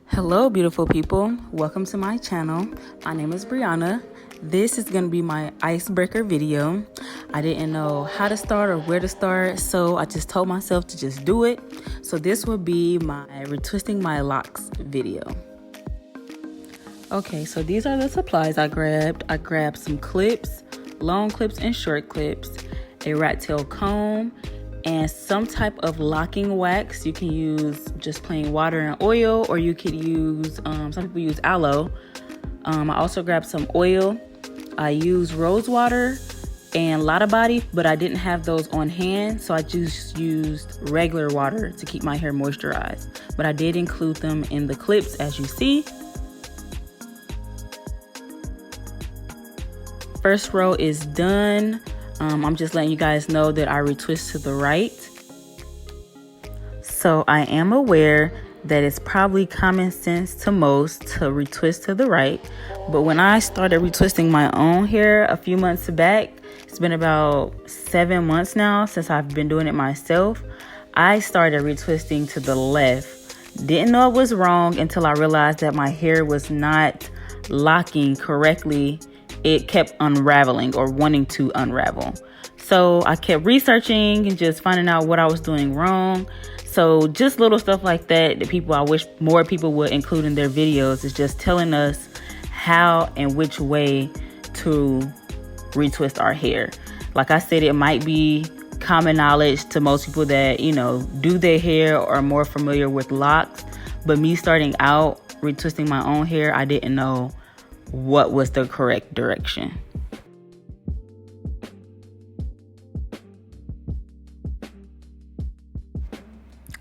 Hello, beautiful people. Welcome to my channel. My name is Brianna. This is going to be my icebreaker video. I didn't know how to start or where to start, so I just told myself to just do it. So this will be my retwisting my locks video. Okay, so these are the supplies I grabbed. I grabbed some clips, long clips and short clips, a rat tail comb, and some type of locking wax. You can use just plain water and oil, or you could use, some people use aloe. I also grabbed some oil. I used rose water and lotta body, but I didn't have those on hand, so I just used regular water to keep my hair moisturized. But I did include them in the clips, as you see. First row is done. I'm just letting you guys know that I retwist to the right. So I am aware that it's probably common sense to most to retwist to the right. But when I started retwisting my own hair a few months back, it's been about 7 months now since I've been doing it myself, I started retwisting to the left. Didn't know it was wrong until I realized that my hair was not locking correctly. It kept unraveling or wanting to unravel. So I kept researching and just finding out what I was doing wrong. So just little stuff like that I wish more people would include in their videos, is just telling us how and which way to retwist our hair. Like I said, it might be common knowledge to most people that, do their hair or are more familiar with locks. But me starting out retwisting my own hair, I didn't know what was the correct direction.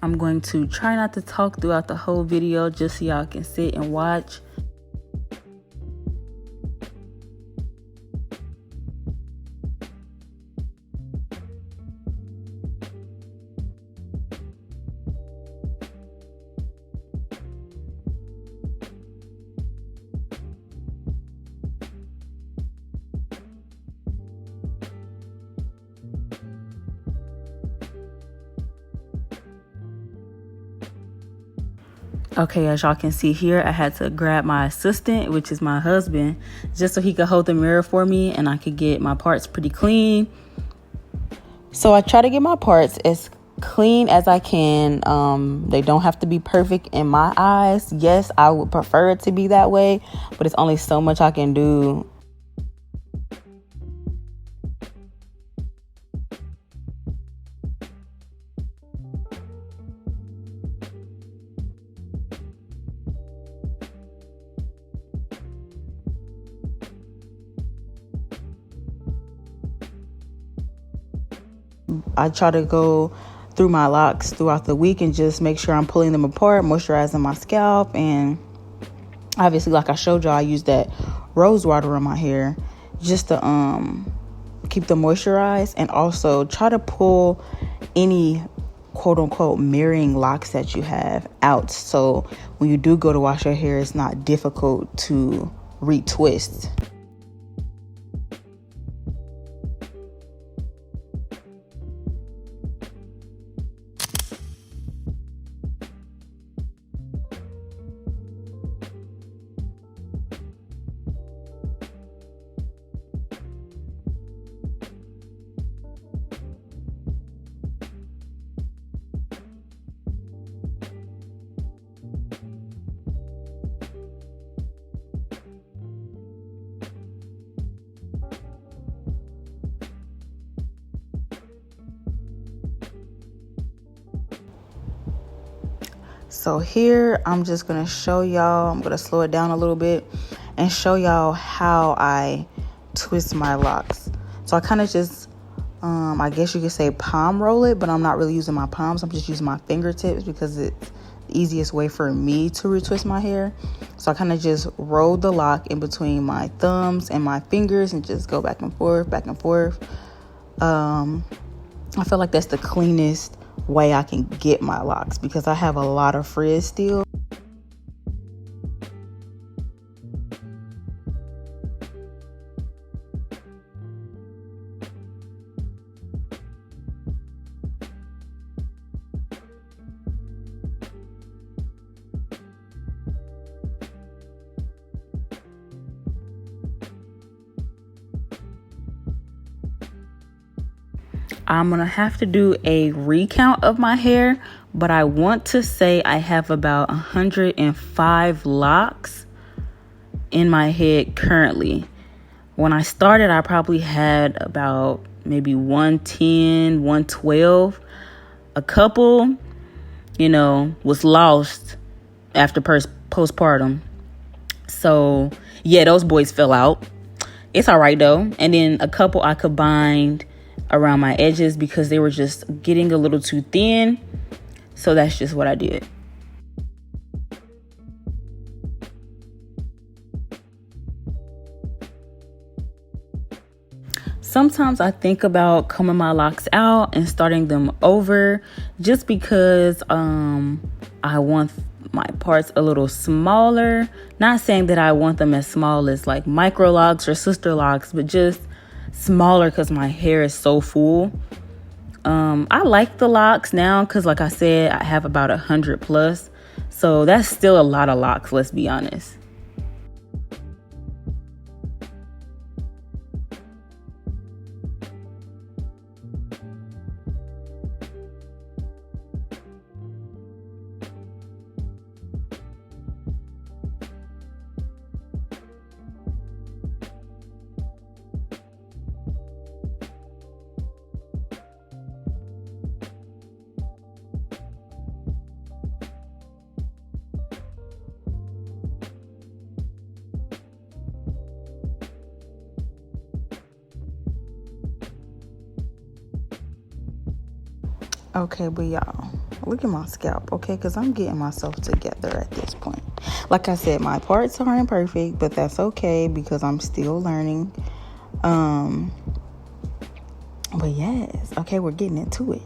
I'm going to try not to talk throughout the whole video just so y'all can sit and watch. Okay, as y'all can see here, I had to grab my assistant, which is my husband, just so he could hold the mirror for me and I could get my parts pretty clean. So I try to get my parts as clean as I can. They don't have to be perfect in my eyes. Yes, I would prefer it to be that way, but it's only so much I can do. I try to go through my locks throughout the week and just make sure I'm pulling them apart, moisturizing my scalp. And obviously, like I showed y'all, I use that rose water on my hair just to keep them moisturized, and also try to pull any quote unquote mirroring locks that you have out, so when you do go to wash your hair, it's not difficult to retwist. So here, I'm just going to show y'all, I'm going to slow it down a little bit and show y'all how I twist my locks. So I kind of just, I guess you could say palm roll it, but I'm not really using my palms. I'm just using my fingertips because it's the easiest way for me to retwist my hair. So I kind of just roll the lock in between my thumbs and my fingers and just go back and forth, back and forth. I feel like that's the cleanest way I can get my locks because I have a lot of frizz still. I'm gonna have to do a recount of my hair, but I want to say I have about 105 locks in my head currently. When I started, I probably had about maybe 110, 112. A couple, was lost after postpartum. So yeah, those boys fell out. It's all right though. And then a couple I combined around my edges because they were just getting a little too thin. So that's just what I did. Sometimes I think about combing my locks out and starting them over just because I want my parts a little smaller. Not saying that I want them as small as like micro locks or sister locks, but just smaller because my hair is so full. I like the locks now because, like I said, I have about 100 plus. So that's still a lot of locks, let's be honest. Okay, but y'all, look at my scalp, okay? Because I'm getting myself together at this point. Like I said, my parts aren't perfect, but that's okay because I'm still learning. But yes, okay, we're getting into it.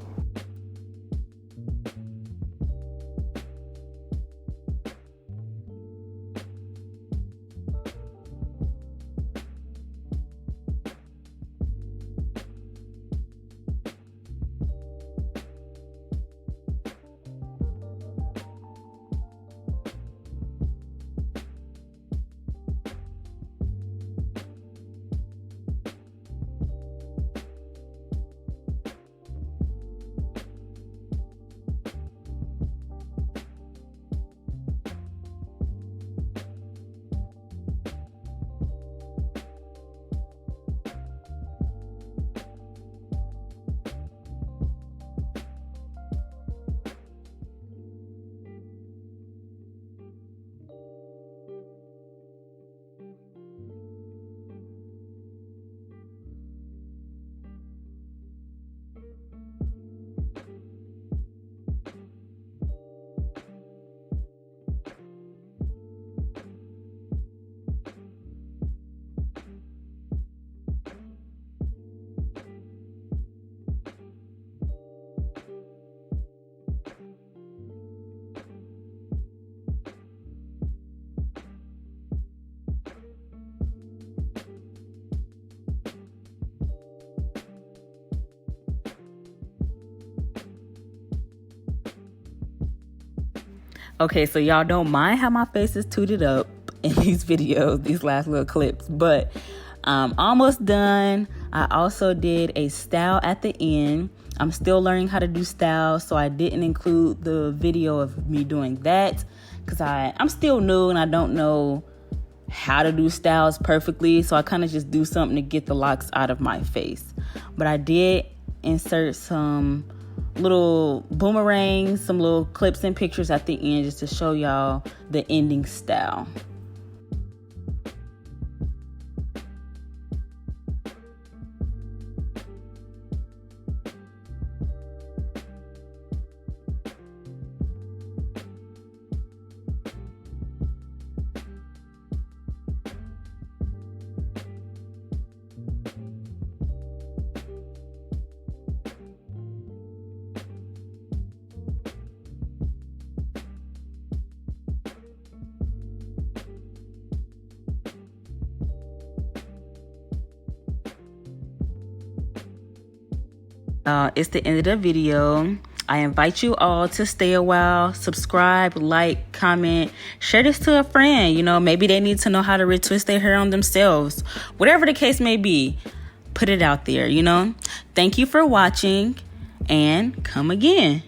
Okay, so y'all don't mind how my face is tooted up in these videos, these last little clips, but I'm almost done. I also did a style at the end. I'm still learning how to do styles, so I didn't include the video of me doing that because I'm still new and I don't know how to do styles perfectly, so I kind of just do something to get the locks out of my face. But I did insert some little boomerangs, some little clips and pictures at the end just to show y'all the ending style. It's the end of the video. I invite you all to stay a while, subscribe, like, comment, share this to a friend. Maybe they need to know how to retwist their hair on themselves. Whatever the case may be, put it out there, Thank you for watching and come again.